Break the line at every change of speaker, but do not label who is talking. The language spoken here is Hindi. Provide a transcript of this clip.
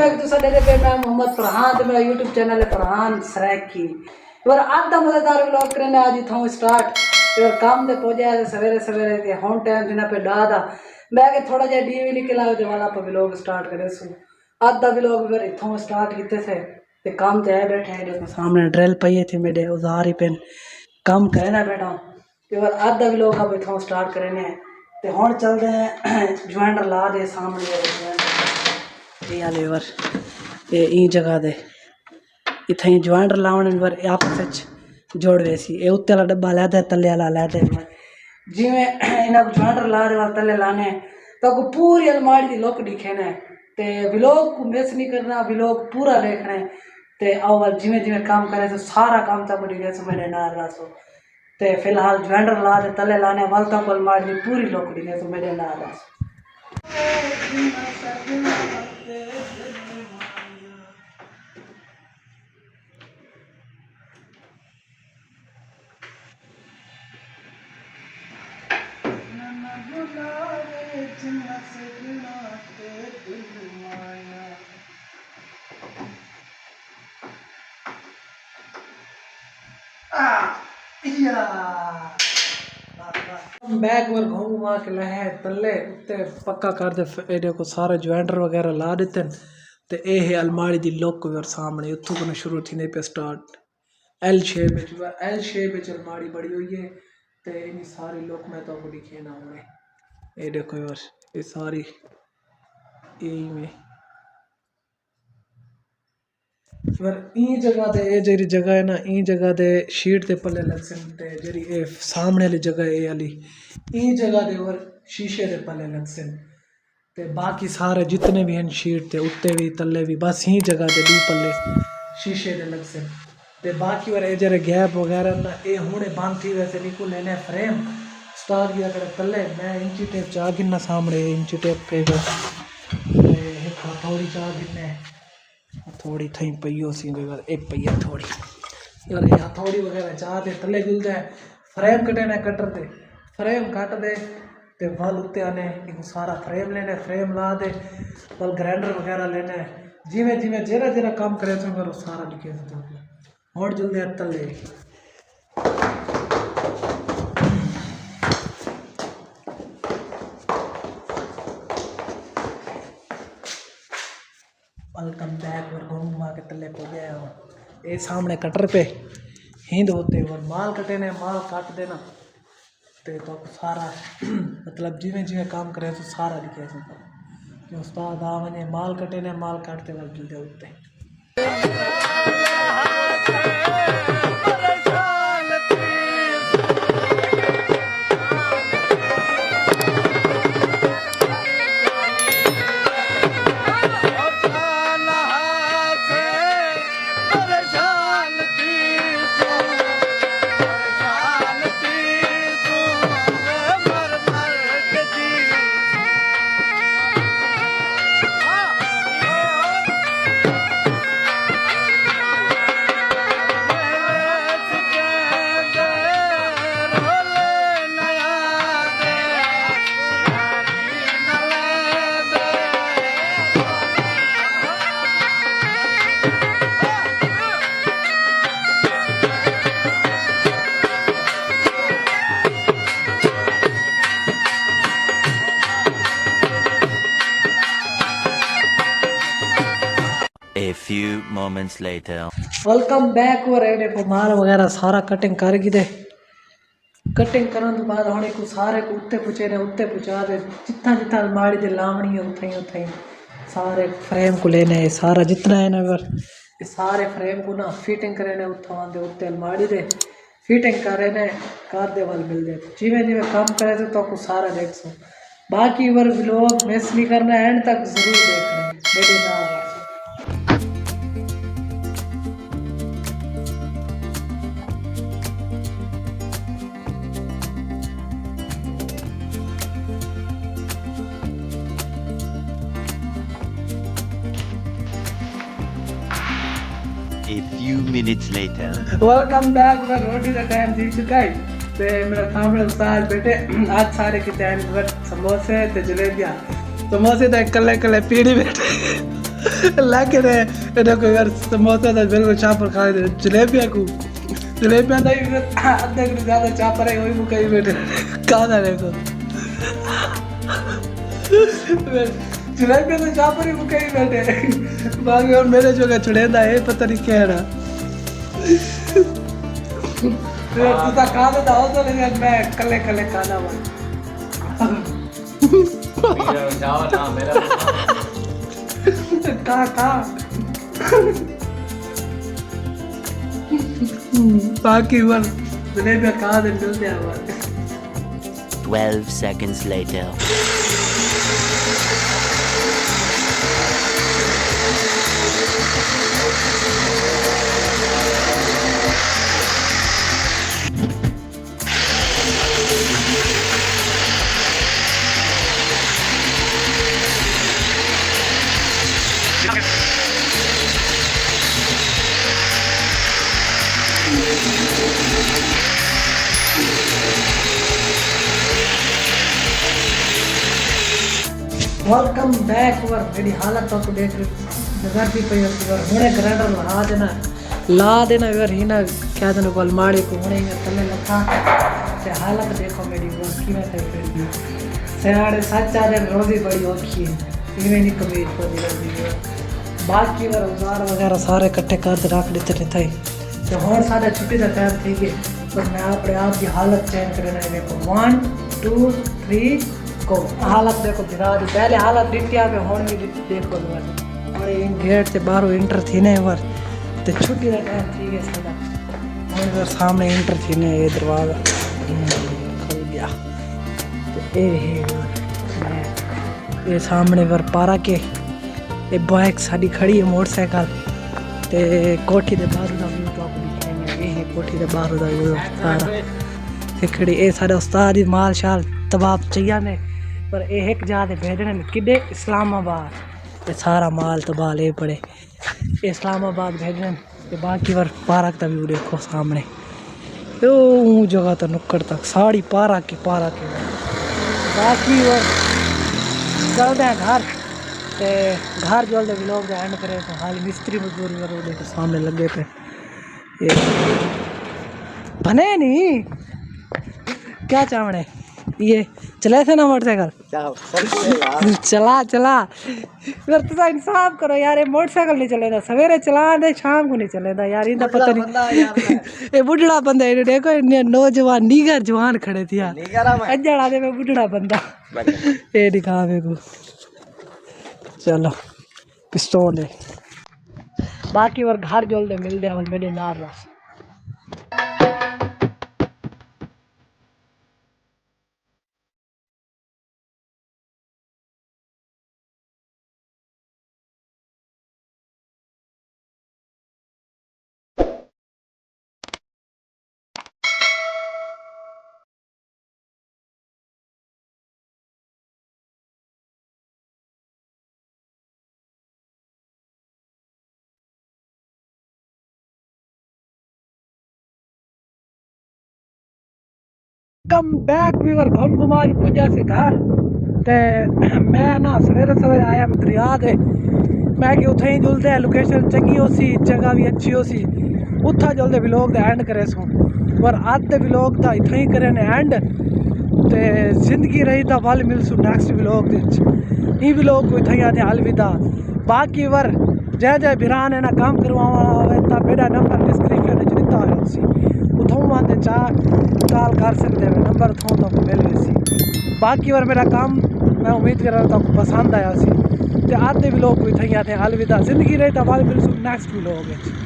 में तो सडे पे मैं मोहम्मद फरहान तो मेरा यूट्यूब चैनल है फरहान सरैकी और आधा मजेदार व्लॉग करने आज था स्टार्ट और काम दे पहुंचा सवेरे सवेरे के होम टाइम जिना पे डादा मैं के थोड़ा जा डीवी निकला दे वाला पर व्लॉग स्टार्ट करे सु आधा व्लॉग फिर इथों स्टार्ट किते थे ते काम ते आए बैठे हैं देखो सामने ड्रिल पई थी मेरे औजार ही पेन काम करना बैठा ते और आधा व्लॉग अब इथों स्टार्ट करने ते हुन चलदे हैं ज्वाइंटर ला दे सामने ये लेवर ये ई जगह दे इथे ज्वाइंटर लावण वर आपस जोड़ वैसी ये उत्ते वाला डब्बा ला दे तले वाला ला दे जिवें इना ज्वाइंटर ला दे तले लाने तो को पूरी अलमारी दी लोकड़ी खेने ते व्लॉग को मिस नहीं करना व्लॉग पूरा देखना है ते अवल जिवें जिवें काम करे तो सारा काम तक बढ़ी गया मेरे नाल रासो ते फिलहाल ज्वाइंटर ला दे तले लाने वाल तक अलमारी दी पूरी लोकड़ी है तो मेरे नाल रासो बैग वर घूमा के लहे तले उत्ते पक्का कर दे एडे को सारे ज्वाइंटर वगैरह ला देते ते ए है अलमारी दी लुक और सामने उथों को शुरू थी पे स्टार्ट एल शेप में अलमारी बड़ी हुई है ते इन सारी लुक में तो दिखे ना होने ए देखो यार ये सारी यही में फिर ई जगह ते ए जेरी जगह है ना ई जगह दे शीट ते पल्ले लग सकते जेरी ए सामने वाली जगह ए वाली ई जगह दे और शीशे दे पल्ले लग सकते ते बाकी सारे जितने भी हैं शीट ते उत्ते भी तल्ले भी बस ही जगह दे दो पल्ले शीशे दे लग सकते ते बाकी और ए जेरे गैप वगैरह ना ए हुणे बंद थी वैसे निको लेने फ्रेम स्टार किया करे तल्ले मैं इंची टेप चा गिनना सामने इंची टेप पे थोड़ी चा गिनने थोड़ी थी पईयो सी एक पहिया थोड़ी यार ये थोड़ी वगैरह चाहते तले जुलते हैं फ्रेम कटे कटर दे फ्रेम काट दे ते वल उत्ते आने एक सारा फ्रेम लेने फ्रेम ला दे वल ग्राइंडर वगैरह लेने जिमें जिमें जेरा जेरा काम करे तो मेरा सारा लिखे और जुलते तले वेलकम बैक और घूमा के तले को गया ये सामने कटर पे हिंद होते और माल कटे ने माल काट देना तो सारा मतलब जिमें जिमें काम करे तो सारा दिखे कि उस्ताद आ वने माल कटे ने माल काटते वक्त जल्दी उठते
A few moments later.
Welcome back हो रहे देखो माल वगैरह सारा कटिंग कर गई दे कटिंग करने तो बाद होने को सारे को उत्ते पुचे ने उत्ते पुचा दे जितना जितना अलमारी दे लावणी है उतना ही सारे फ्रेम को लेने सारा जितना है ना ये सारे फ्रेम को ना फिटिंग करे ने उठा दे उत्ते अलमारी दे फिटिंग करे ने कर दे वाल मिल दे जिवें जिवें काम करे तो को सारा देख सो बाकी वर व्लॉग मिस नहीं करना एंड तक जरूर देखना मेरे नाम
A few minutes later.
Welcome back मैं रोटी का टाइम दी चुका है ते मेरा सामने उस्ताद बेटे आज सारे की तैयारी समोसे ते जलेबियाँ समोसे तो कल्ले कल्ले पीड़ी बैठे लेकिन इन्हें कोई यार समोसा तो बिल्कुल चापर खा दे जलेबियां को जलेबियां नहीं आधे को ज्यादा चापर है वही मुका ही बैठे कादा देखो जलेबियां तो चापर ही मुका ही बैठे बाकी और मेरे जो का छुड़ेंदा है पता नहीं क्या है तू तो कादा था हो तो लेकिन मैं कले कले कादा हुआ
जाओ ना मेरा
का बाकी वर जलेबियां कहाँ से मिलते हैं हमारे
12 seconds later.
वेलकम बैक वर मेरी हालत तो देख जगह पे वर हुने ग्राइंडर ला देना वर ही ना क्या दिन को अलमारी को हुने तले लखा ते हालत देखो मेरी वर की में थे फिर सेहाड़े सच्चा दे रोजी बड़ी औखी है इवें नहीं कमीज को दी बाकी वर औजार वगैरह सारे इकट्ठे कर रख देते थे तो और सारा छुट्टी का टाइम थी गए पर मैं अपने आप की हालत चेंज करना है देखो 1 2 3 को हालत देखो दिखा दी पहले हालत डिटिया पे होने भी देखो और इन गेट से बाहर इंटर थी ने वर तो छुट्टी का टाइम थी गया सारा और इधर सामने इंटर थी ने ये दरवाजा खुल गया तो ये सामने वर पारा के ये बाइक साड़ी खड़ी है मोटरसाइकिल ते कोठी दे बाहर दा व्यू तो आपको दिखाएंगे ये है कोठी दे बाहर दा व्यू सारा ते खड़ी ये सारे उस्ताद दी माल शाल तबाब चाहिए ने पर एक जाते भेजने किडे इस्लामाबाद ये सारा माल तबाह ले पड़े इस्लामाबाद भेजने ते बाकी बार पार्क का व्यू देखो सामने तो जगह तो नुक्कड़ तक साड़ी पारा के बाकी बार चलते हैं घर ते घर जल्द व्लॉग का एंड करे तो हाल मिस्त्री मजदूरी करो देखो सामने लगे पे ये बने नहीं क्या चावड़े ये चले थे ना मोटरसाइकिल चला फिर तो इंसाफ करो यार ये मोटरसाइकिल नहीं चलेगा सवेरे चला दे शाम को नहीं चलेगा यार इनका पता नहीं ये बुढ़ड़ा बंदा है देखो नौजवान नीगर जवान खड़े थे यार अजड़ा दे में बुढ़ड़ा बंदा ये दिखा मेरे को चलो पिस्तौल है बाकी और घर जल्द मिलते हैं मेरे नार रस कम बैक वीवर घूम घुमा की पूजा से घर ते मैं ना सवेरे आया दरिया दे मैं कि उत्थे ही जुलते लोकेशन चंगी हो सी जगह भी अच्छी हो सी उत्था जुलते व्लॉग दा एंड करे सो पर आज दे व्लॉग दा इत्थे ही करे ने एंड ते जिंदगी रही ता वल मिलसू नेक्स्ट व्लॉग दे ई व्लॉग को इत्थे आते अलविदा बाकी वर जय बिरान है ना काम करवावा होवे ता मेरा नंबर डिस्क्रिप्शन में दिता होया सी उथों आते कॉल कर सकते हैं नंबर थों तो मिल गई सी बाकी और मेरा काम मैं उम्मीद कर रहा था आपको पसंद आया सी ते आते व्लॉग को इत्थे आते अलविदा जिंदगी रही ता वल मिलसू नेक्स्ट व्लॉग